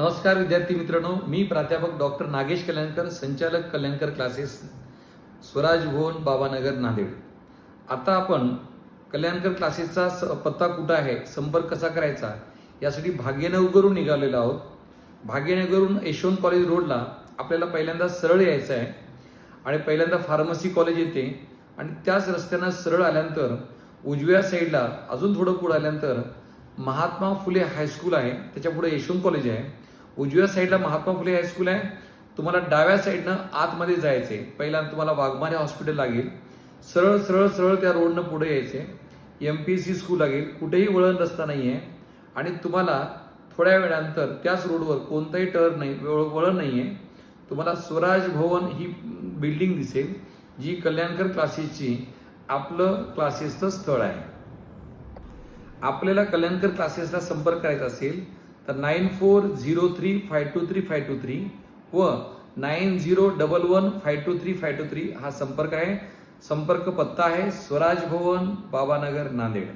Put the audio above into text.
नमस्कार विद्यार्थी मित्रांनो, मी प्राध्यापक डॉक्टर नागेश कल्याणकर, संचालक कल्याणकर क्लासेस, स्वराज भवन, बाबानगर, नांदेड. आता आपण कल्याणकर क्लासेसचा पत्ता कुठं आहे, संपर्क कसा करायचा यासाठी भाग्यनगरवरून निघालेलो आहोत. भाग्यनगरवरून यशवंत कॉलेज रोडला आपल्याला पहिल्यांदा सरळ यायचं आहे आणि पहिल्यांदा फार्मसी कॉलेज येते आणि त्याच रस्त्यानं सरळ आल्यानंतर उजव्या साईडला अजून थोडं पुढे आल्यानंतर महात्मा फुले हायस्कूल आहे, त्याच्या पुढे यशवंत कॉलेज आहे. उजव्या साईडला महात्मा फुले हायस्कूल आहे. तुम्हाला डाव्या साईडनं आतमध्ये जायचंय. पहिला तुम्हाला वाघमारे हॉस्पिटल लागेल. सरळ सरळ सरळ त्या रोडनं पुढे यायचे. MPSC स्कूल लागेल. कुठेही वळण रस्ता नाहीये आणि तुम्हाला थोड्या वेळानंतर त्याच रोडवर कोणताही टर्न नाही, वळण नाहीये. तुम्हाला स्वराज भवन ही बिल्डिंग दिसेल, जी कल्याणकर क्लासेसची आपलं क्लासेसचं स्थळ आहे. आपल्याला कल्याणकर क्लासेसला संपर्क करायचा असेल तर 9403523523 व 9011523523 हा संपर्क आहे. संपर्क पत्ता आहे स्वराज भवन, बाबानगर, नांदेड.